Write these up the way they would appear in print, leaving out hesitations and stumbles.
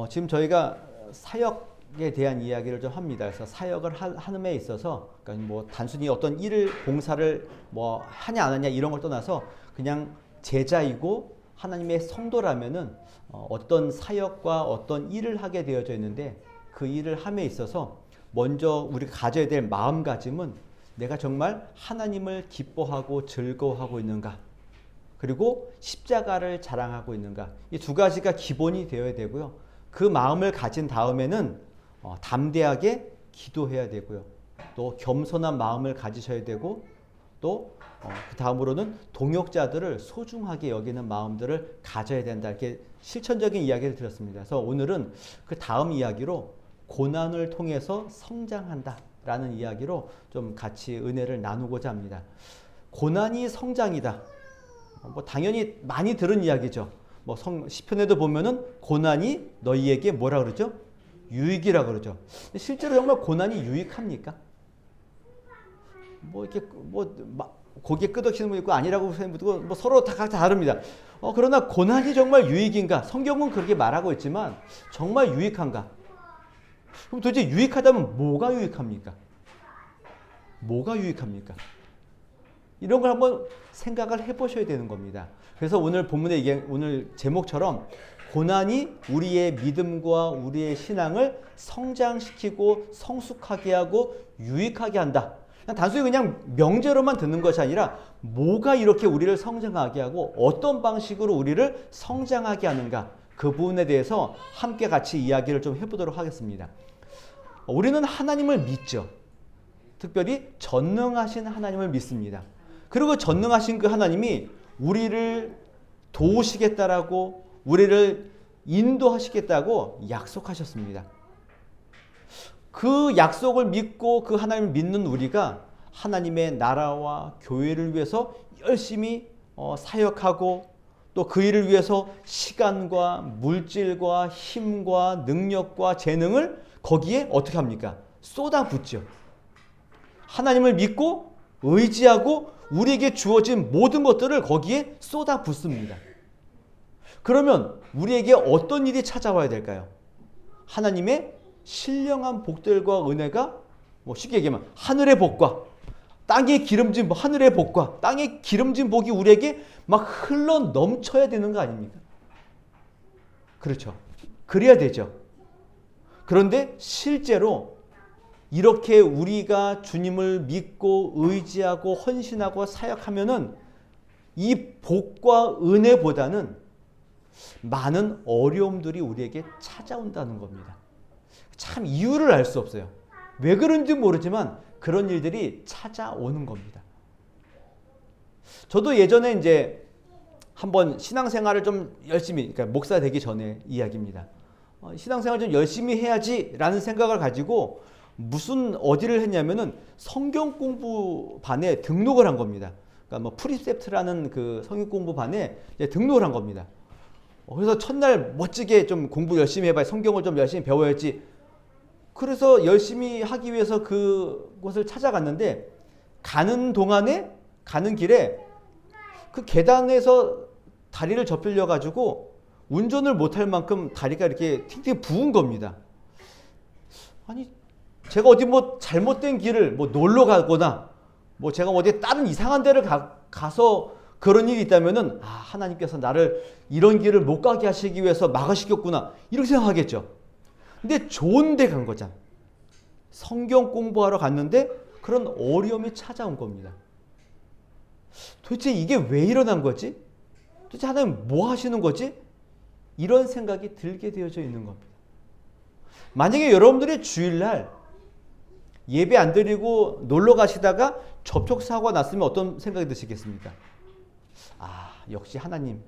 지금 저희가 사역에 대한 이야기를 좀 합니다. 그래서 사역을 하는 데 있어서 그러니까 뭐 단순히 어떤 봉사를 뭐 하냐 안 하냐 이런 걸 떠나서 그냥 제자이고 하나님의 성도라면은 어떤 사역과 어떤 일을 하게 되어져 있는데 그 일을 함에 있어서 먼저 우리가 가져야 될 마음가짐은 내가 정말 하나님을 기뻐하고 즐거워하고 있는가, 그리고 십자가를 자랑하고 있는가, 이 두 가지가 기본이 되어야 되고요. 그 마음을 가진 다음에는 담대하게 기도해야 되고요. 또 겸손한 마음을 가지셔야 되고, 또 그 다음으로는 동역자들을 소중하게 여기는 마음들을 가져야 된다. 이렇게 실천적인 이야기를 드렸습니다. 그래서 오늘은 그 다음 이야기로 고난을 통해서 성장한다 라는 이야기로 좀 같이 은혜를 나누고자 합니다. 고난이 성장이다. 뭐 당연히 많이 들은 이야기죠. 뭐 시편에도 보면은 고난이 너희에게 뭐라 그러죠? 유익이라 그러죠. 실제로 정말 고난이 유익합니까? 뭐 이렇게 고개 끄덕이시는 분 있고 아니라고 하시는 분 있고 뭐 서로 다 각자 다릅니다. 그러나 고난이 정말 유익인가? 성경은 그렇게 말하고 있지만 정말 유익한가? 그럼 도대체 유익하다면 뭐가 유익합니까? 뭐가 유익합니까? 이런 걸 한번 생각을 해보셔야 되는 겁니다. 그래서 오늘 본문의 오늘 제목처럼 고난이 우리의 믿음과 우리의 신앙을 성장시키고 성숙하게 하고 유익하게 한다. 단순히 그냥 명제로만 듣는 것이 아니라 뭐가 이렇게 우리를 성장하게 하고 어떤 방식으로 우리를 성장하게 하는가, 그 부분에 대해서 함께 같이 이야기를 좀 해보도록 하겠습니다. 우리는 하나님을 믿죠. 특별히 전능하신 하나님을 믿습니다. 그리고 전능하신 그 하나님이 우리를 도우시겠다라고, 우리를 인도하시겠다고 약속하셨습니다. 그 약속을 믿고 그 하나님을 믿는 우리가 하나님의 나라와 교회를 위해서 열심히 사역하고, 또 그 일을 위해서 시간과 물질과 힘과 능력과 재능을 거기에 어떻게 합니까? 쏟아붓죠. 하나님을 믿고 의지하고 우리에게 주어진 모든 것들을 거기에 쏟아붓습니다. 그러면 우리에게 어떤 일이 찾아와야 될까요? 하나님의 신령한 복들과 은혜가, 뭐 쉽게 얘기하면 하늘의 복과 땅의 기름진 하늘의 복과 땅의 기름진 복이 우리에게 막 흘러 넘쳐야 되는 거 아닙니까? 그렇죠. 그래야 되죠. 그런데 실제로 이렇게 우리가 주님을 믿고 의지하고 헌신하고 사역하면은 이 복과 은혜보다는 많은 어려움들이 우리에게 찾아온다는 겁니다. 참 이유를 알 수 없어요. 왜 그런지 모르지만 그런 일들이 찾아오는 겁니다. 저도 예전에 이제 한번 신앙생활을 좀 열심히, 그러니까 목사 되기 전에 이야기입니다. 신앙생활 좀 열심히 해야지라는 생각을 가지고 무슨 어디를 했냐면은 성경 공부반에 등록을 한 겁니다. 그러니까 뭐 프리셉트라는 그 성경 공부반에 등록을 한 겁니다. 그래서 첫날 멋지게 좀 공부 열심히 해봐야, 성경을 좀 열심히 배워야지. 그래서 열심히 하기 위해서 그곳을 찾아갔는데, 가는 길에 그 계단에서 다리를 접힐려 가지고 운전을 못할 만큼 다리가 이렇게 팅팅 부은 겁니다. 아니, 제가 어디 뭐 잘못된 길을 뭐 놀러 가거나 뭐 제가 어디 다른 이상한 데를 가서 그런 일이 있다면은 하나님께서 나를 이런 길을 못 가게 하시기 위해서 막으시겠구나, 이렇게 생각하겠죠. 근데 좋은 데 간 거잖아. 성경 공부하러 갔는데 그런 어려움이 찾아온 겁니다. 도대체 이게 왜 일어난 거지? 도대체 하나님 뭐 하시는 거지? 이런 생각이 들게 되어져 있는 겁니다. 만약에 여러분들이 주일날 예배 안 드리고 놀러 가시다가 접촉사고가 났으면 어떤 생각이 드시겠습니까? 역시 하나님,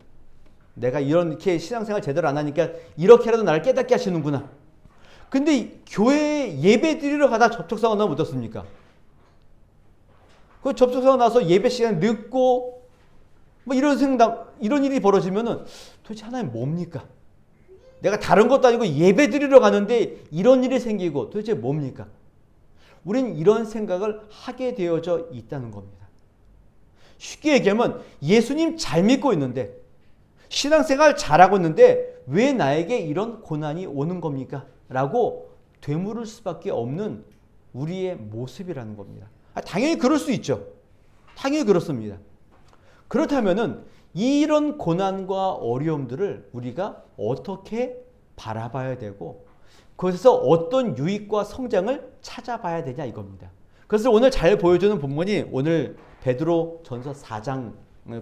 내가 이렇게 신앙생활 제대로 안 하니까 이렇게라도 나를 깨닫게 하시는구나. 근데 교회에 예배 드리러 가다 접촉사고가 나면 어떻습니까? 그 접촉사고가 나서 예배 시간에 늦고 뭐 이런 일이 벌어지면은 도대체 하나님 뭡니까? 내가 다른 것도 아니고 예배 드리러 가는데 이런 일이 생기고 도대체 뭡니까? 우린 이런 생각을 하게 되어져 있다는 겁니다. 쉽게 얘기하면 예수님 잘 믿고 있는데, 신앙생활 잘하고 있는데 왜 나에게 이런 고난이 오는 겁니까? 라고 되물을 수밖에 없는 우리의 모습이라는 겁니다. 당연히 그럴 수 있죠. 당연히 그렇습니다. 그렇다면은 이런 고난과 어려움들을 우리가 어떻게 바라봐야 되고 그것에서 어떤 유익과 성장을 찾아봐야 되냐 이겁니다. 그것을 오늘 잘 보여주는 본문이 오늘 베드로 전서 4장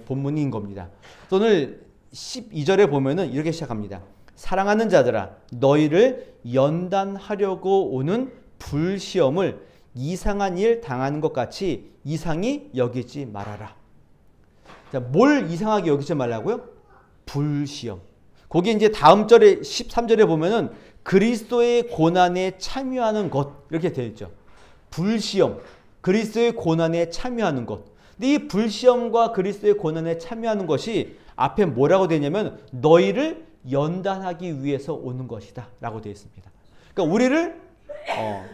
본문인 겁니다. 오늘 12절에 보면은 이렇게 시작합니다. 사랑하는 자들아 너희를 연단하려고 오는 불시험을 이상한 일 당하는 것 같이 이상히 여기지 말아라. 자, 뭘 이상하게 여기지 말라고요? 불시험. 거기 이제 다음 절에 13절에 보면은 그리스도의 고난에 참여하는 것 이렇게 되어 있죠. 불시험, 그리스도의 고난에 참여하는 것. 근데 이 불시험과 그리스도의 고난에 참여하는 것이 앞에 뭐라고 되냐면 너희를 연단하기 위해서 오는 것이다 라고 되어 있습니다. 그러니까 우리를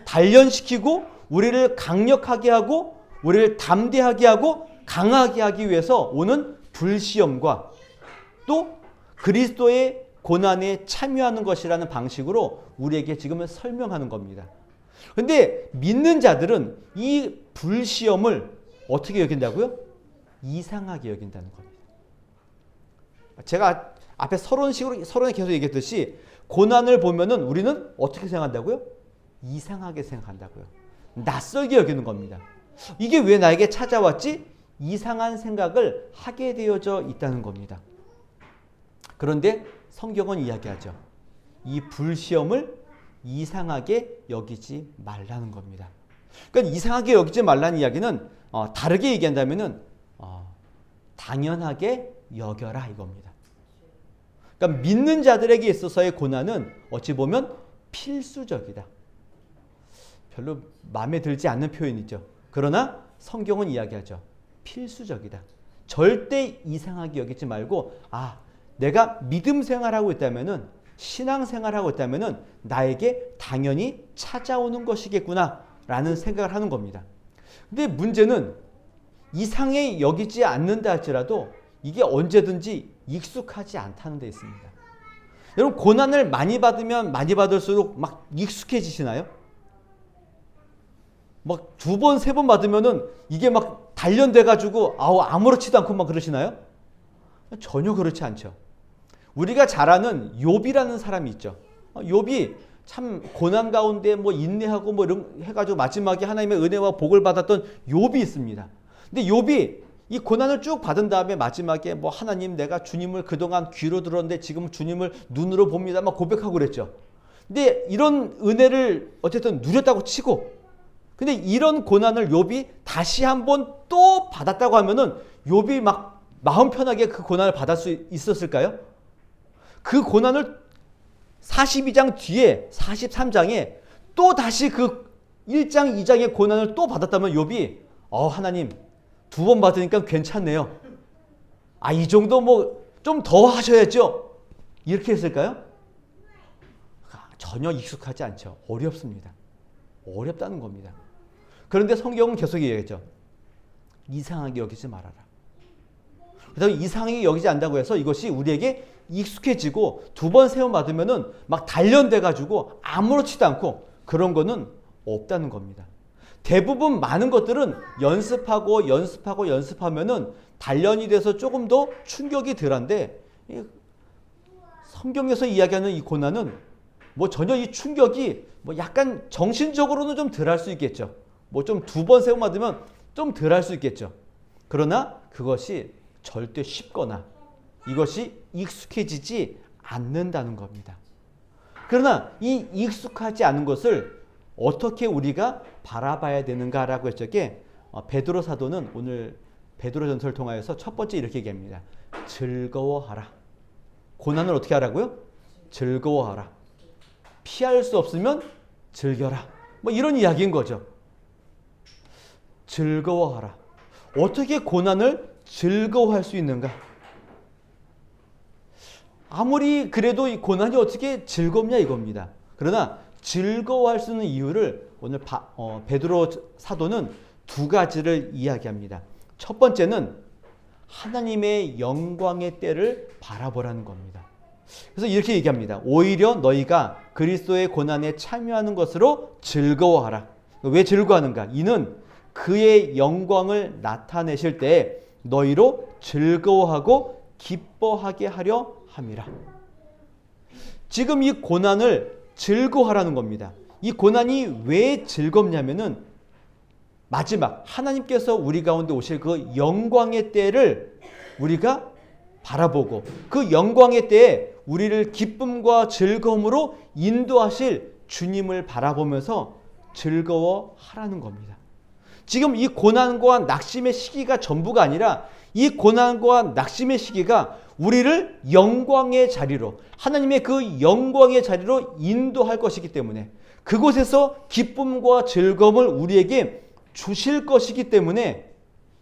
단련시키고 우리를 강력하게 하고 우리를 담대하게 하고 강하게 하기 위해서 오는 불시험과 또 그리스도의 고난에 참여하는 것이라는 방식으로 우리에게 지금은 설명하는 겁니다. 그런데 믿는 자들은 이 불시험을 어떻게 여긴다고요? 이상하게 여긴다는 겁니다. 제가 앞에 서론에 계속 얘기했듯이 고난을 보면은 우리는 어떻게 생각한다고요? 이상하게 생각한다고요. 낯설게 여기는 겁니다. 이게 왜 나에게 찾아왔지? 이상한 생각을 하게 되어져 있다는 겁니다. 그런데 성경은 이야기하죠. 이 불시험을 이상하게 여기지 말라는 겁니다. 그러니까 이상하게 여기지 말라는 이야기는 다르게 얘기한다면은 당연하게 여겨라 이겁니다. 그러니까 믿는 자들에게 있어서의 고난은 어찌 보면 필수적이다. 별로 마음에 들지 않는 표현이죠. 그러나 성경은 이야기하죠. 필수적이다. 절대 이상하게 여기지 말고 내가 믿음 생활하고 있다면은 신앙 생활하고 있다면은 나에게 당연히 찾아오는 것이겠구나 라는 생각을 하는 겁니다. 근데 문제는 이상하게 여기지 않는다 할지라도 이게 언제든지 익숙하지 않다는 데 있습니다. 여러분 고난을 많이 받으면 많이 받을수록 막 익숙해지시나요? 막 2번, 3번 받으면은 이게 막 단련돼 가지고 아무렇지도 않고 막 그러시나요? 전혀 그렇지 않죠. 우리가 잘 아는 욥이라는 사람이 있죠. 욥이 참 고난 가운데 인내하고 이런 해가지고 마지막에 하나님의 은혜와 복을 받았던 욥이 있습니다. 근데 욥이 이 고난을 쭉 받은 다음에 마지막에 하나님 내가 주님을 그동안 귀로 들었는데 지금 주님을 눈으로 봅니다. 막 고백하고 그랬죠. 근데 이런 은혜를 어쨌든 누렸다고 치고 근데 이런 고난을 욥이 다시 한번 또 받았다고 하면은 욥이 막 마음 편하게 그 고난을 받을 수 있었을까요? 그 고난을 42장 뒤에 43장에 또 다시 그 1장 2장의 고난을 또 받았다면 욥이 하나님 2번 받으니까 괜찮네요. 이 정도 좀 더 하셔야죠. 이렇게 했을까요? 전혀 익숙하지 않죠. 어렵습니다. 어렵다는 겁니다. 그런데 성경은 계속 얘기했죠. 이상하게 여기지 말아라. 그다음에 이상하게 여기지 않는다고 해서 이것이 우리에게 익숙해지고 2번, 3번 받으면은 막 단련돼 가지고 아무렇지도 않고 그런 거는 없다는 겁니다. 대부분 많은 것들은 연습하면은 단련이 돼서 조금 더 충격이 덜한데 성경에서 이야기하는 이 고난은 전혀 이 충격이 약간 정신적으로는 좀 덜 할 수 있겠죠. 좀 2번, 3번 맞으면 좀 덜 할 수 있겠죠. 그러나 그것이 절대 쉽거나 이것이 익숙해지지 않는다는 겁니다. 그러나 이 익숙하지 않은 것을 어떻게 우리가 바라봐야 되는가라고 했을 때 베드로 사도는 오늘 베드로 전서를 통하여서 첫 번째 이렇게 얘기합니다. 즐거워하라. 고난을 어떻게 하라고요? 즐거워하라. 피할 수 없으면 즐겨라. 이런 이야기인 거죠. 즐거워하라. 어떻게 고난을 즐거워할 수 있는가? 아무리 그래도 이 고난이 어떻게 즐겁냐 이겁니다. 그러나 즐거워할 수 있는 이유를 오늘 베드로 사도는 2가지를 이야기합니다. 첫 번째는 하나님의 영광의 때를 바라보라는 겁니다. 그래서 이렇게 얘기합니다. 오히려 너희가 그리스도의 고난에 참여하는 것으로 즐거워하라. 왜 즐거워하는가? 이는 그의 영광을 나타내실 때 너희로 즐거워하고 기뻐하게 하려 함이라. 지금 이 고난을 즐거워하라는 겁니다. 이 고난이 왜 즐겁냐면은 마지막 하나님께서 우리 가운데 오실 그 영광의 때를 우리가 바라보고 그 영광의 때에 우리를 기쁨과 즐거움으로 인도하실 주님을 바라보면서 즐거워하라는 겁니다. 지금 이 고난과 낙심의 시기가 전부가 아니라 이 고난과 낙심의 시기가 우리를 영광의 자리로, 하나님의 그 영광의 자리로 인도할 것이기 때문에 그곳에서 기쁨과 즐거움을 우리에게 주실 것이기 때문에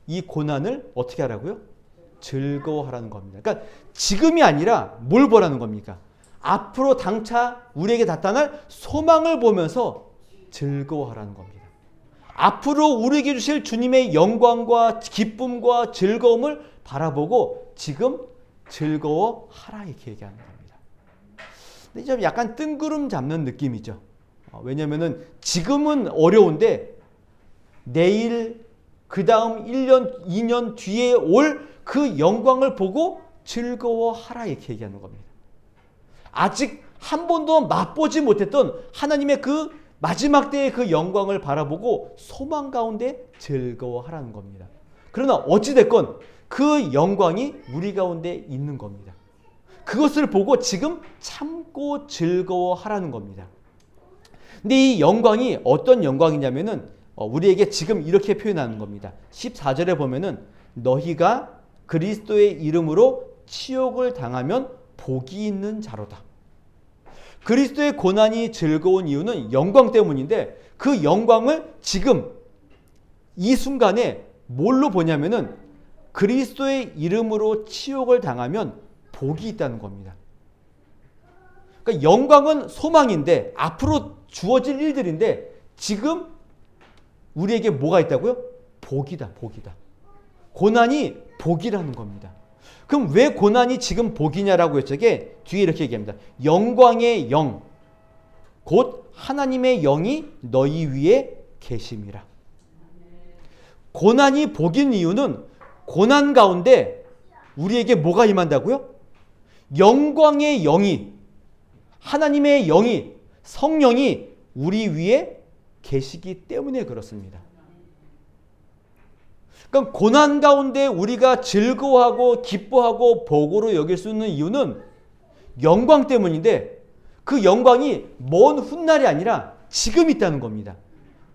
이 고난을 어떻게 하라고요? 즐거워하라는 겁니다. 그러니까 지금이 아니라 뭘 보라는 겁니까? 앞으로 당차 우리에게 나타날 소망을 보면서 즐거워하라는 겁니다. 앞으로 우리에게 주실 주님의 영광과 기쁨과 즐거움을 바라보고 지금 즐거워하라 이렇게 얘기하는 겁니다. 근데 좀 약간 뜬구름 잡는 느낌이죠. 왜냐하면 지금은 어려운데 내일 그 다음 1년, 2년 뒤에 올 그 영광을 보고 즐거워하라 이렇게 얘기하는 겁니다. 아직 한 번도 맛보지 못했던 하나님의 그 마지막 때의 그 영광을 바라보고 소망 가운데 즐거워하라는 겁니다. 그러나 어찌됐건 그 영광이 우리 가운데 있는 겁니다. 그것을 보고 지금 참고 즐거워하라는 겁니다. 근데 이 영광이 어떤 영광이냐면은 우리에게 지금 이렇게 표현하는 겁니다. 14절에 보면은 너희가 그리스도의 이름으로 치욕을 당하면 복이 있는 자로다. 그리스도의 고난이 즐거운 이유는 영광 때문인데 그 영광을 지금 이 순간에 뭘로 보냐면은 그리스도의 이름으로 치욕을 당하면 복이 있다는 겁니다. 그러니까 영광은 소망인데 앞으로 주어질 일들인데 지금 우리에게 뭐가 있다고요? 복이다, 복이다. 고난이 복이라는 겁니다. 그럼 왜 고난이 지금 복이냐라고 했더니 뒤에 이렇게 얘기합니다. 영광의 영, 곧 하나님의 영이 너희 위에 계심이라. 고난이 복인 이유는 고난 가운데 우리에게 뭐가 임한다고요? 영광의 영이, 하나님의 영이, 성령이 우리 위에 계시기 때문에 그렇습니다. 그러니까 고난 가운데 우리가 즐거워하고 기뻐하고 복으로 여길 수 있는 이유는 영광 때문인데 그 영광이 먼 훗날이 아니라 지금 있다는 겁니다.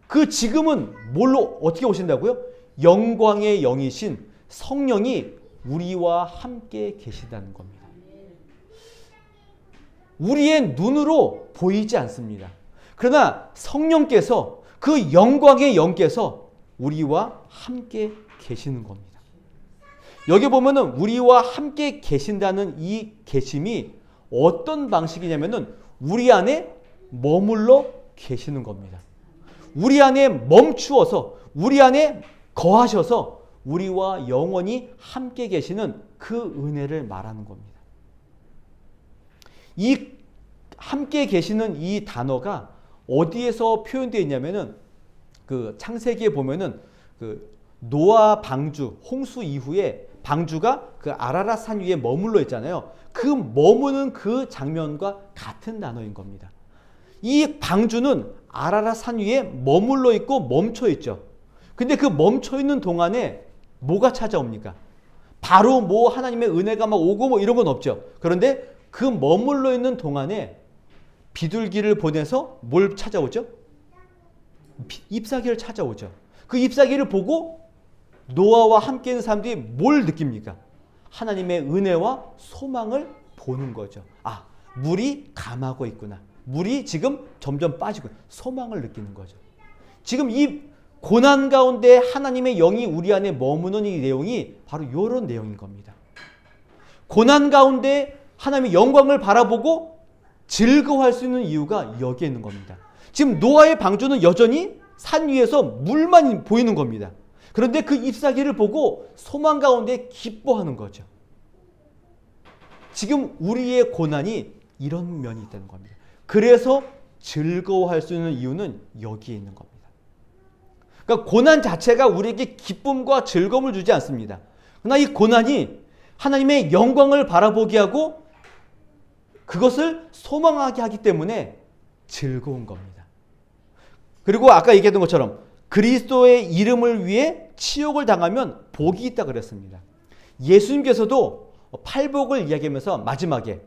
그 지금은 뭘로 어떻게 오신다고요? 영광의 영이신 성령이 우리와 함께 계시다는 겁니다. 우리의 눈으로 보이지 않습니다. 그러나 성령께서 그 영광의 영께서 우리와 함께 계시는 겁니다. 여기 보면은 우리와 함께 계신다는 이 계심이 어떤 방식이냐면은 우리 안에 머물러 계시는 겁니다. 우리 안에 멈추어서 우리 안에 거하셔서 우리와 영원히 함께 계시는 그 은혜를 말하는 겁니다. 이 함께 계시는 이 단어가 어디에서 표현되어 있냐면은 그 창세기에 보면은 그 노아 방주 홍수 이후에 방주가 그 아라랏 산 위에 머물러 있잖아요. 그 머무는 그 장면과 같은 단어인 겁니다. 이 방주는 아라랏 산 위에 머물러 있고 멈춰 있죠. 근데 그 멈춰 있는 동안에 뭐가 찾아옵니까? 바로 뭐 하나님의 은혜가 막 오고 뭐 이런 건 없죠. 그런데 그 머물러 있는 동안에 비둘기를 보내서 뭘 찾아오죠? 잎사귀를 찾아오죠. 그 잎사귀를 보고 노아와 함께 있는 사람들이 뭘 느낍니까? 하나님의 은혜와 소망을 보는 거죠. 아, 물이 감하고 있구나. 물이 지금 점점 빠지고 소망을 느끼는 거죠. 지금 이 고난 가운데 하나님의 영이 우리 안에 머무는 이 내용이 바로 이런 내용인 겁니다. 고난 가운데 하나님의 영광을 바라보고 즐거워할 수 있는 이유가 여기에 있는 겁니다. 지금 노아의 방주는 여전히 산 위에서 물만 보이는 겁니다. 그런데 그 잎사귀를 보고 소망 가운데 기뻐하는 거죠. 지금 우리의 고난이 이런 면이 있다는 겁니다. 그래서 즐거워할 수 있는 이유는 여기에 있는 겁니다. 그러니까 고난 자체가 우리에게 기쁨과 즐거움을 주지 않습니다. 그러나 이 고난이 하나님의 영광을 바라보게 하고 그것을 소망하게 하기 때문에 즐거운 겁니다. 그리고 아까 얘기했던 것처럼 그리스도의 이름을 위해 치욕을 당하면 복이 있다 그랬습니다. 예수님께서도 팔복을 이야기하면서 마지막에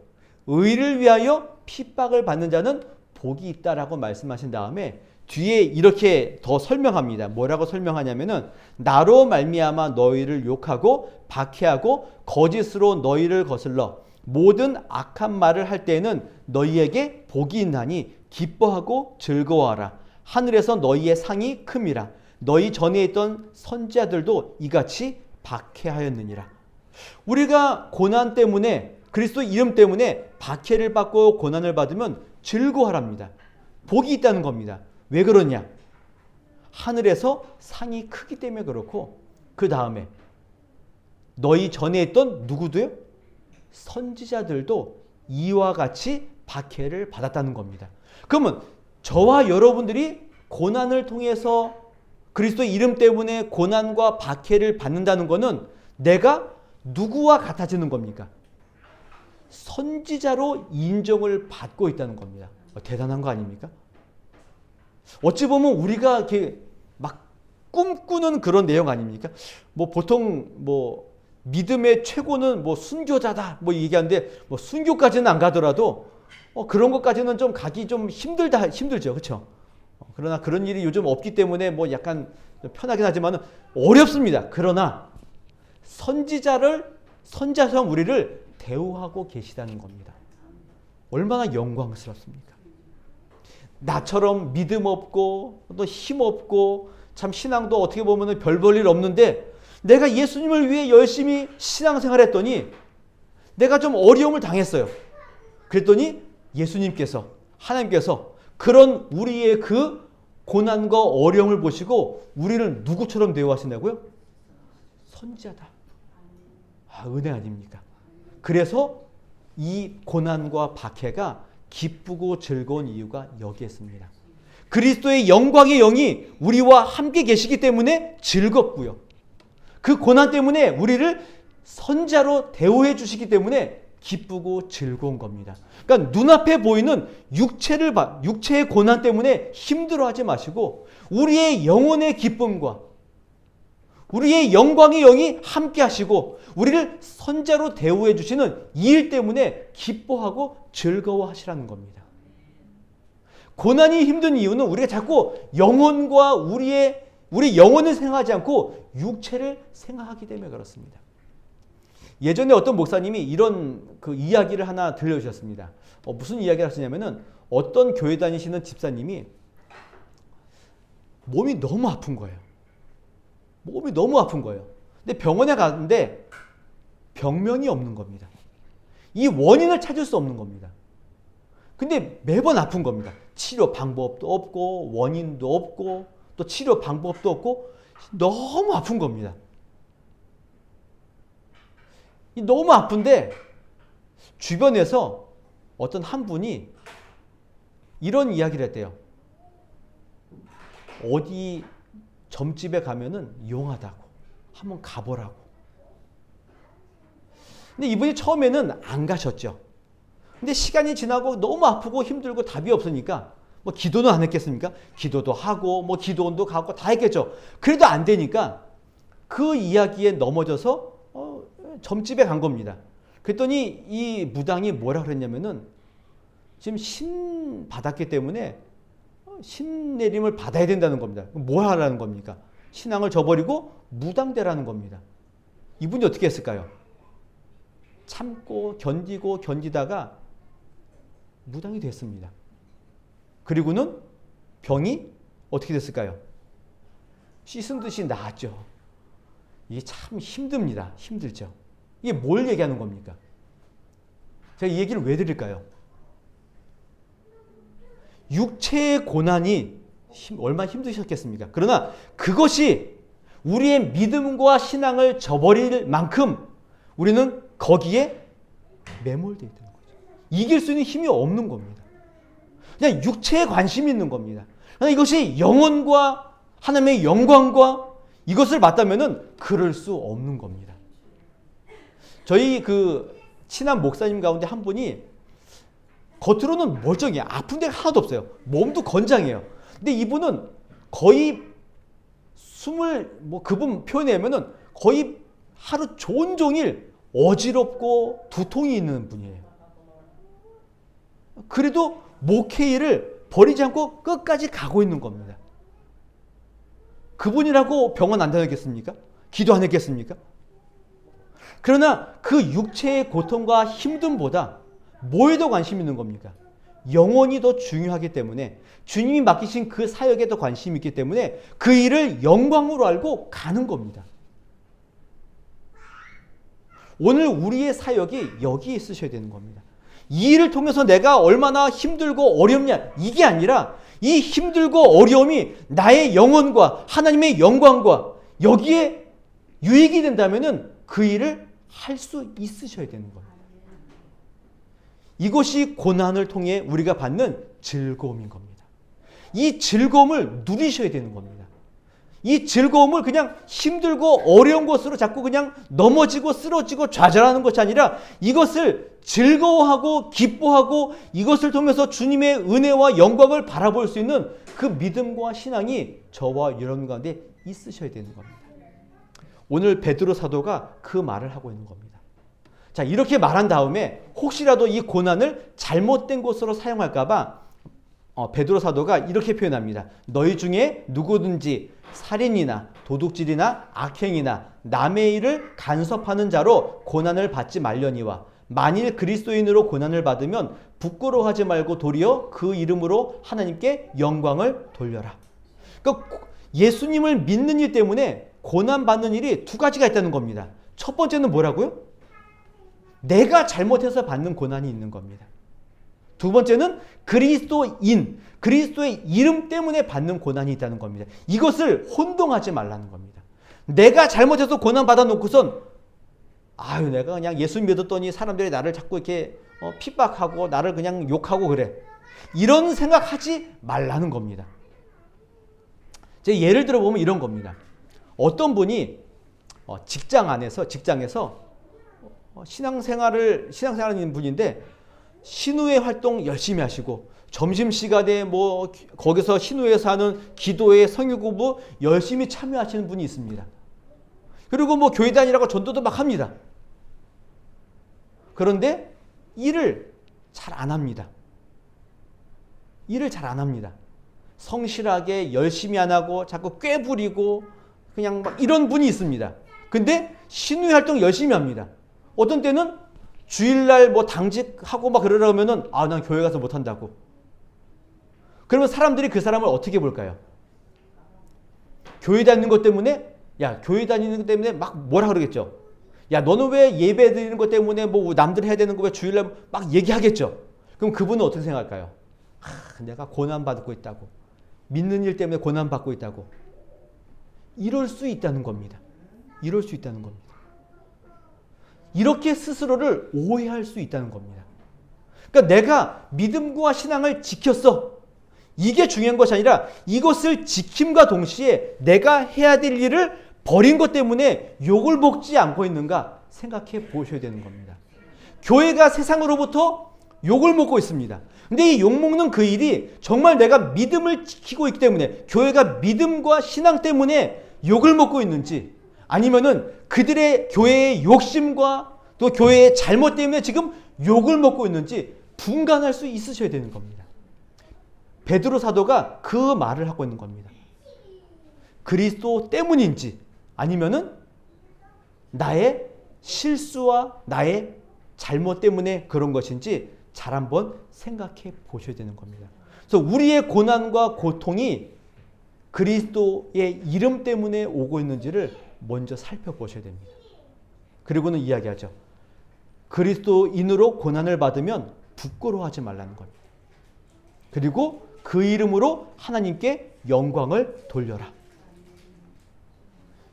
의를 위하여 핍박을 받는 자는 복이 있다라고 말씀하신 다음에 뒤에 이렇게 더 설명합니다. 뭐라고 설명하냐면은 나로 말미암아 너희를 욕하고 박해하고 거짓으로 너희를 거슬러 모든 악한 말을 할 때에는 너희에게 복이 있나니 기뻐하고 즐거워하라. 하늘에서 너희의 상이 큼이라. 너희 전에 있던 선지자들도 이같이 박해하였느니라. 우리가 고난 때문에 그리스도 이름 때문에 박해를 받고 고난을 받으면 즐거워하랍니다. 복이 있다는 겁니다. 왜 그러냐? 하늘에서 상이 크기 때문에 그렇고 그 다음에 너희 전에 있던 누구도요? 선지자들도 이와 같이 박해를 받았다는 겁니다. 그러면 저와 여러분들이 고난을 통해서 그리스도의 이름 때문에 고난과 박해를 받는다는 것은 내가 누구와 같아지는 겁니까? 선지자로 인정을 받고 있다는 겁니다. 대단한 거 아닙니까? 어찌 보면 우리가 이렇게 막 꿈꾸는 그런 내용 아닙니까? 뭐 보통 뭐 믿음의 최고는 뭐 순교자다 뭐 얘기하는데 뭐 순교까지는 안 가더라도 그런 것까지는 좀 가기 좀 힘들죠, 그렇죠? 그러나 그런 일이 요즘 없기 때문에 뭐 약간 편하긴 하지만은 어렵습니다. 그러나 선지자처럼 우리를 대우하고 계시다는 겁니다. 얼마나 영광스럽습니까? 나처럼 믿음 없고 또 힘 없고 참 신앙도 어떻게 보면 별 볼 일 없는데 내가 예수님을 위해 열심히 신앙생활 했더니 내가 좀 어려움을 당했어요. 그랬더니 예수님께서 하나님께서 그런 우리의 그 고난과 어려움을 보시고 우리를 누구처럼 대우하신다고요? 선지자다. 은혜 아닙니까? 그래서 이 고난과 박해가 기쁘고 즐거운 이유가 여기에 있습니다. 그리스도의 영광의 영이 우리와 함께 계시기 때문에 즐겁고요. 그 고난 때문에 우리를 선자로 대우해 주시기 때문에 기쁘고 즐거운 겁니다. 그러니까 눈앞에 보이는 육체의 고난 때문에 힘들어하지 마시고 우리의 영혼의 기쁨과 우리의 영광의 영이 함께 하시고 우리를 선자로 대우해 주시는 이 일 때문에 기뻐하고 즐거워하시라는 겁니다. 고난이 힘든 이유는 우리가 자꾸 영혼과 우리 영혼을 생각하지 않고 육체를 생각하기 때문에 그렇습니다. 예전에 어떤 목사님이 이런 그 이야기를 하나 들려주셨습니다. 무슨 이야기를 하시냐면은 어떤 교회 다니시는 집사님이 몸이 너무 아픈 거예요. 몸이 너무 아픈 거예요. 근데 병원에 갔는데 병명이 없는 겁니다. 이 원인을 찾을 수 없는 겁니다. 근데 매번 아픈 겁니다. 치료 방법도 없고 원인도 없고 또 치료 방법도 없고 너무 아픈 겁니다. 너무 아픈데 주변에서 어떤 한 분이 이런 이야기를 했대요. 어디 점집에 가면은 용하다고 한번 가보라고. 근데 이분이 처음에는 안 가셨죠. 근데 시간이 지나고 너무 아프고 힘들고 답이 없으니까 뭐 기도는 안 했겠습니까? 기도도 하고 뭐 기도원도 가고 다 했겠죠. 그래도 안 되니까 그 이야기에 넘어져서 점집에 간 겁니다. 그랬더니 이 무당이 뭐라 그랬냐면은 지금 신 받았기 때문에 신 내림을 받아야 된다는 겁니다. 뭐 하라는 겁니까? 신앙을 저버리고 무당되라는 겁니다. 이분이 어떻게 했을까요? 참고 견디고 견디다가 무당이 됐습니다. 그리고는 병이 어떻게 됐을까요? 씻은 듯이 나았죠. 이게 참 힘듭니다. 힘들죠. 이게 뭘 얘기하는 겁니까? 제가 이 얘기를 왜 드릴까요? 육체의 고난이 얼마나 힘드셨겠습니까? 그러나 그것이 우리의 믿음과 신앙을 저버릴 만큼 우리는 거기에 매몰되어 있다는 거죠. 이길 수 있는 힘이 없는 겁니다. 그냥 육체에 관심이 있는 겁니다. 이것이 영혼과 하나님의 영광과 이것을 맞다면은 그럴 수 없는 겁니다. 저희 그 친한 목사님 가운데 한 분이 겉으로는 멀쩡해요. 아픈 데가 하나도 없어요. 몸도 건장해요. 근데 이분은 거의 그분 표현하면은 거의 하루 종일 어지럽고 두통이 있는 분이에요. 그래도 목회 일을 버리지 않고 끝까지 가고 있는 겁니다. 그분이라고 병원 안 다녔겠습니까? 기도 안 했겠습니까? 그러나 그 육체의 고통과 힘듦보다 뭐에 더 관심 있는 겁니까? 영혼이 더 중요하기 때문에 주님이 맡기신 그 사역에 더 관심이 있기 때문에 그 일을 영광으로 알고 가는 겁니다. 오늘 우리의 사역이 여기에 있으셔야 되는 겁니다. 이 일을 통해서 내가 얼마나 힘들고 어렵냐 이게 아니라 이 힘들고 어려움이 나의 영혼과 하나님의 영광과 여기에 유익이 된다면 그 일을 할 수 있으셔야 되는 겁니다. 이것이 고난을 통해 우리가 받는 즐거움인 겁니다. 이 즐거움을 누리셔야 되는 겁니다. 이 즐거움을 그냥 힘들고 어려운 것으로 자꾸 그냥 넘어지고 쓰러지고 좌절하는 것이 아니라 이것을 즐거워하고 기뻐하고 이것을 통해서 주님의 은혜와 영광을 바라볼 수 있는 그 믿음과 신앙이 저와 여러분 가운데 있으셔야 되는 겁니다. 오늘 베드로 사도가 그 말을 하고 있는 겁니다. 자, 이렇게 말한 다음에 혹시라도 이 고난을 잘못된 것으로 사용할까 봐 베드로 사도가 이렇게 표현합니다. 너희 중에 누구든지 살인이나 도둑질이나 악행이나 남의 일을 간섭하는 자로 고난을 받지 말려니와 만일 그리스도인으로 고난을 받으면 부끄러워하지 말고 도리어 그 이름으로 하나님께 영광을 돌려라. 그러니까 예수님을 믿는 일 때문에 고난받는 일이 두 가지가 있다는 겁니다. 첫 번째는 뭐라고요? 내가 잘못해서 받는 고난이 있는 겁니다. 두 번째는 그리스도의 이름 때문에 받는 고난이 있다는 겁니다. 이것을 혼동하지 말라는 겁니다. 내가 잘못해서 고난 받아놓고선 내가 그냥 예수 믿었더니 사람들이 나를 자꾸 이렇게 핍박하고 나를 그냥 욕하고 그래. 이런 생각하지 말라는 겁니다. 제 예를 들어보면 이런 겁니다. 어떤 분이 직장에서 신앙생활을 하는 분인데 신우회 활동 열심히 하시고 점심시간에 거기서 신우회에서 하는 기도회 성유공부 열심히 참여하시는 분이 있습니다. 그리고 교회 다니라고 전도도 막 합니다. 그런데 일을 잘 안 합니다. 성실하게 열심히 안 하고 자꾸 꾀부리고 그냥 막 이런 분이 있습니다. 근데 신우회 활동 열심히 합니다. 어떤 때는 주일날 당직하고 막 그러려면은 난 교회 가서 못 한다고. 그러면 사람들이 그 사람을 어떻게 볼까요? 교회 다니는 것 때문에 막 뭐라 그러겠죠. 야, 너는 왜 예배 드리는 것 때문에 남들 해야 되는 거 왜 주일날 막 얘기하겠죠. 그럼 그분은 어떻게 생각할까요? 내가 고난받고 있다고. 믿는 일 때문에 고난받고 있다고. 이럴 수 있다는 겁니다. 이렇게 스스로를 오해할 수 있다는 겁니다. 그러니까 내가 믿음과 신앙을 지켰어. 이게 중요한 것이 아니라 이것을 지킴과 동시에 내가 해야 될 일을 버린 것 때문에 욕을 먹지 않고 있는가 생각해 보셔야 되는 겁니다. 교회가 세상으로부터 욕을 먹고 있습니다. 근데 이 욕먹는 그 일이 정말 내가 믿음을 지키고 있기 때문에 교회가 믿음과 신앙 때문에 욕을 먹고 있는지 아니면은 그들의 교회의 욕심과 또 교회의 잘못 때문에 지금 욕을 먹고 있는지 분간할 수 있으셔야 되는 겁니다. 베드로 사도가 그 말을 하고 있는 겁니다. 그리스도 때문인지 아니면은 나의 실수와 나의 잘못 때문에 그런 것인지 잘 한번 생각해 보셔야 되는 겁니다. 그래서 우리의 고난과 고통이 그리스도의 이름 때문에 오고 있는지를 먼저 살펴보셔야 됩니다. 그리고는 이야기하죠. 그리스도인으로 고난을 받으면 부끄러워하지 말라는 겁니다. 그리고 그 이름으로 하나님께 영광을 돌려라.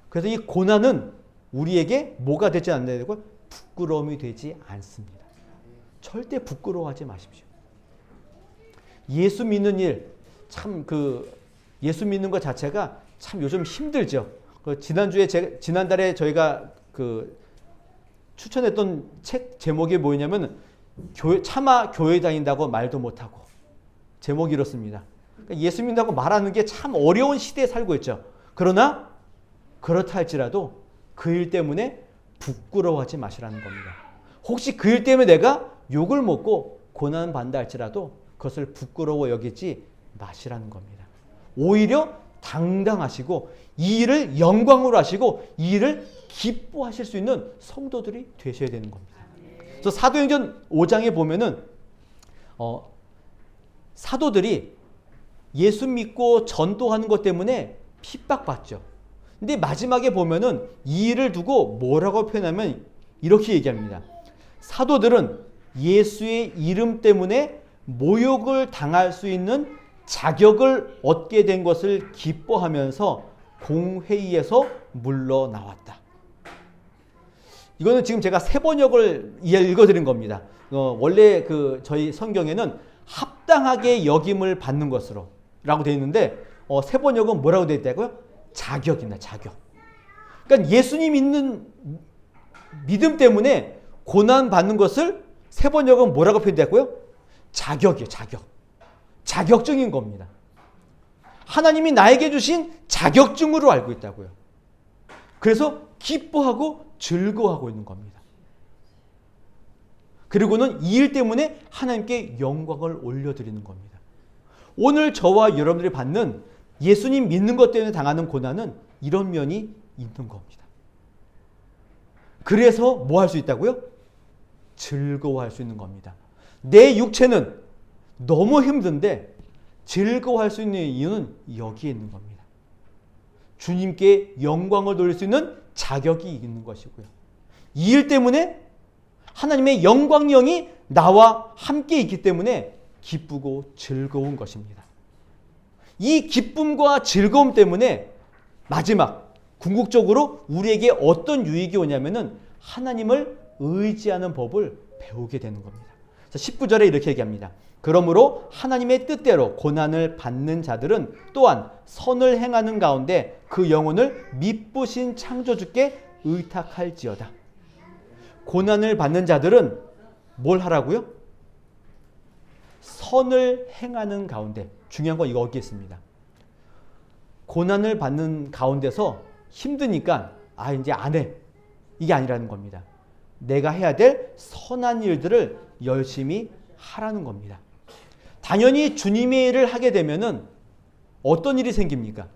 그래서 이 고난은 우리에게 뭐가 되지 않는다고 부끄러움이 되지 않습니다. 절대 부끄러워하지 마십시오. 예수 믿는 일, 참 예수 믿는 것 자체가 참 요즘 힘들죠. 지난달에 저희가 추천했던 책 제목이 뭐냐면 차마 교회 다닌다고 말도 못하고, 제목이 이렇습니다. 그러니까 예수 믿는다고 말하는 게 참 어려운 시대에 살고 있죠. 그러나 그렇다 할지라도 그 일 때문에 부끄러워하지 마시라는 겁니다. 혹시 그 일 때문에 내가 욕을 먹고 고난 받는다 할지라도 그것을 부끄러워 여기지 마시라는 겁니다. 오히려 당당하시고 이 일을 영광으로 하시고 이 일을 기뻐하실 수 있는 성도들이 되셔야 되는 겁니다. 그래서 사도행전 5장에 보면은 사도들이 예수 믿고 전도하는 것 때문에 핍박받죠. 근데 마지막에 보면은 이 일을 두고 뭐라고 표현하면 이렇게 얘기합니다. 사도들은 예수의 이름 때문에 모욕을 당할 수 있는 자격을 얻게 된 것을 기뻐하면서 공회의에서 물러나왔다. 이거는 지금 제가 세번역을 읽어드린 겁니다. 원래 저희 성경에는 합당하게 여김을 받는 것으로 라고 되어 있는데 세번역은 뭐라고 되어 있다고요? 자격입니다. 자격. 그러니까 예수님 믿는 믿음 때문에 고난 받는 것을 세번역은 뭐라고 표현했다고요? 자격이에요. 자격. 자격증인 겁니다. 하나님이 나에게 주신 자격증으로 알고 있다고요. 그래서 기뻐하고 즐거워하고 있는 겁니다. 그리고는 이 일 때문에 하나님께 영광을 올려드리는 겁니다. 오늘 저와 여러분들이 받는 예수님 믿는 것 때문에 당하는 고난은 이런 면이 있는 겁니다. 그래서 뭐 할 수 있다고요? 즐거워할 수 있는 겁니다. 내 육체는 너무 힘든데 즐거워할 수 있는 이유는 여기에 있는 겁니다. 주님께 영광을 돌릴 수 있는 자격이 있는 것이고요. 이 일 때문에 하나님의 영광령이 나와 함께 있기 때문에 기쁘고 즐거운 것입니다. 이 기쁨과 즐거움 때문에 마지막 궁극적으로 우리에게 어떤 유익이 오냐면은 하나님을 의지하는 법을 배우게 되는 겁니다. 19절에 이렇게 얘기합니다. 그러므로 하나님의 뜻대로 고난을 받는 자들은 또한 선을 행하는 가운데 그 영혼을 미쁘신 창조주께 의탁할지어다. 고난을 받는 자들은 뭘 하라고요? 선을 행하는 가운데. 중요한 건 여기 있습니다. 고난을 받는 가운데서 힘드니까 이제 안 해. 이게 아니라는 겁니다. 내가 해야 될 선한 일들을 열심히 하라는 겁니다. 당연히 주님의 일을 하게 되면은 어떤 일이 생깁니까?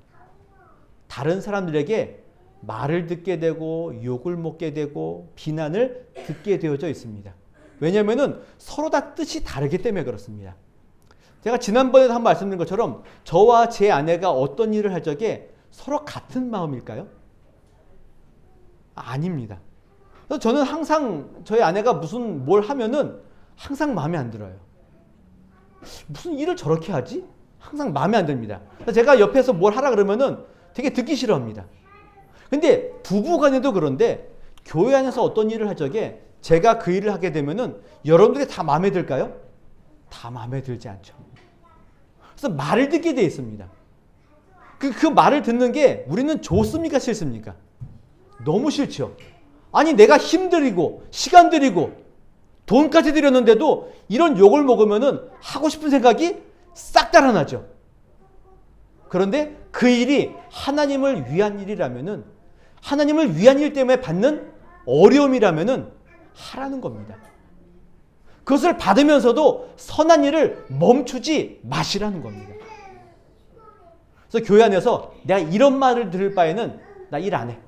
다른 사람들에게 말을 듣게 되고 욕을 먹게 되고 비난을 듣게 되어져 있습니다. 왜냐하면은 서로 다 뜻이 다르기 때문에 그렇습니다. 제가 지난번에도 한번 말씀드린 것처럼 저와 제 아내가 어떤 일을 할 적에 서로 같은 마음일까요? 아닙니다. 그래서 저는 항상 저희 아내가 무슨 뭘 하면은 항상 마음에 안 들어요. 무슨 일을 저렇게 하지? 항상 마음에 안 듭니다. 제가 옆에서 뭘 하라 그러면은 되게 듣기 싫어합니다. 근데 부부간에도 그런데 교회 안에서 어떤 일을 할 적에 제가 그 일을 하게 되면은 여러분들이 다 마음에 들까요? 다 마음에 들지 않죠. 그래서 말을 듣게 돼 있습니다. 그 말을 듣는 게 우리는 좋습니까? 싫습니까? 너무 싫죠. 아니 내가 힘들이고 시간 들이고 돈까지 들였는데도 이런 욕을 먹으면은 하고 싶은 생각이 싹 달아나죠. 그런데 그 일이 하나님을 위한 일이라면은 하나님을 위한 일 때문에 받는 어려움이라면은 하라는 겁니다. 그것을 받으면서도 선한 일을 멈추지 마시라는 겁니다. 그래서 교회 안에서 내가 이런 말을 들을 바에는 나 일 안 해.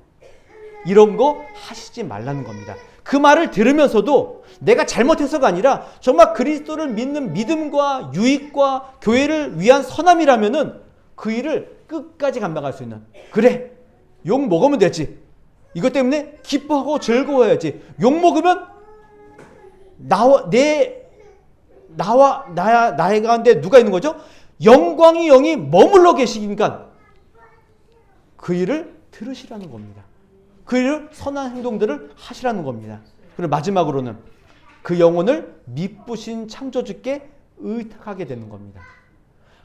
이런 거 하시지 말라는 겁니다. 그 말을 들으면서도 내가 잘못해서가 아니라 정말 그리스도를 믿는 믿음과 유익과 교회를 위한 선함이라면은 그 일을 끝까지 감당할 수 있는, 그래 욕 먹으면 되지, 이것 때문에 기뻐하고 즐거워해야지. 욕 먹으면 나의 가운데 누가 있는 거죠? 영광의 영이 머물러 계시니까 그 일을 들으시라는 겁니다. 그 일을 선한 행동들을 하시라는 겁니다. 그리고 마지막으로는 그 영혼을 미쁘신 창조주께 의탁하게 되는 겁니다.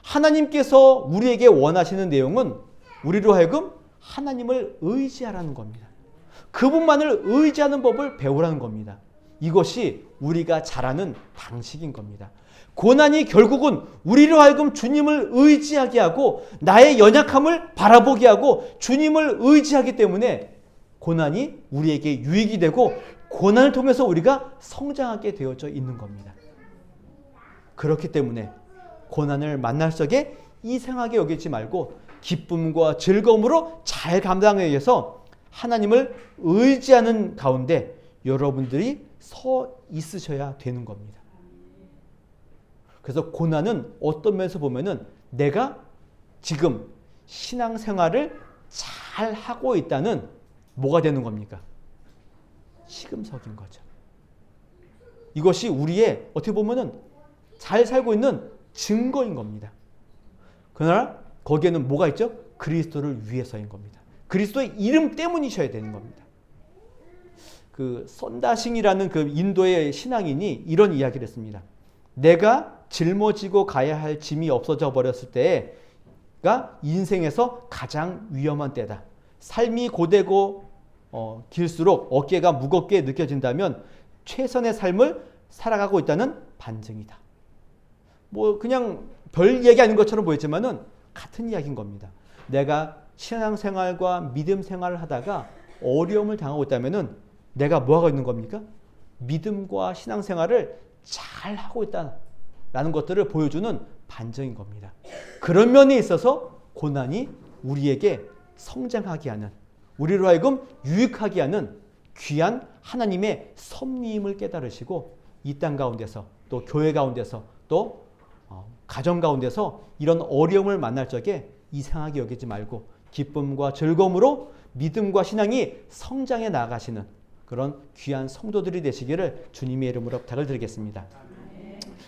하나님께서 우리에게 원하시는 내용은 우리로 하여금 하나님을 의지하라는 겁니다. 그분만을 의지하는 법을 배우라는 겁니다. 이것이 우리가 잘하는 방식인 겁니다. 고난이 결국은 우리로 하여금 주님을 의지하게 하고 나의 연약함을 바라보게 하고 주님을 의지하기 때문에 고난이 우리에게 유익이 되고 고난을 통해서 우리가 성장하게 되어져 있는 겁니다. 그렇기 때문에 고난을 만날 적에 이상하게 여기지 말고 기쁨과 즐거움으로 잘 감당하기 위해서 하나님을 의지하는 가운데 여러분들이 서 있으셔야 되는 겁니다. 그래서 고난은 어떤 면에서 보면은 내가 지금 신앙생활을 잘 하고 있다는 뭐가 되는 겁니까? 시금석인 거죠. 이것이 우리의 어떻게 보면은 잘 살고 있는 증거인 겁니다. 그러나 거기에는 뭐가 있죠? 그리스도를 위해서인 겁니다. 그리스도의 이름 때문이셔야 되는 겁니다. 그 선다싱이라는 그 인도의 신앙인이 이런 이야기를 했습니다. 내가 짊어지고 가야 할 짐이 없어져 버렸을 때가 인생에서 가장 위험한 때다. 삶이 고되고 길수록 어깨가 무겁게 느껴진다면 최선의 삶을 살아가고 있다는 반증이다. 뭐 그냥 별 얘기 아닌 것처럼 보이지만은 같은 이야기인 겁니다. 내가 신앙생활과 믿음 생활을 하다가 어려움을 당하고 있다면은 내가 뭐 하고 있는 겁니까? 믿음과 신앙생활을 잘 하고 있다라는 것들을 보여주는 반증인 겁니다. 그런 면에 있어서 고난이 우리에게 성장하게 하는, 우리로 하여금 유익하게 하는 귀한 하나님의 섭리임을 깨달으시고 이 땅 가운데서 또 교회 가운데서 또 가정 가운데서 이런 어려움을 만날 적에 이상하게 여기지 말고 기쁨과 즐거움으로 믿음과 신앙이 성장해 나가시는 그런 귀한 성도들이 되시기를 주님의 이름으로 부탁을 드리겠습니다.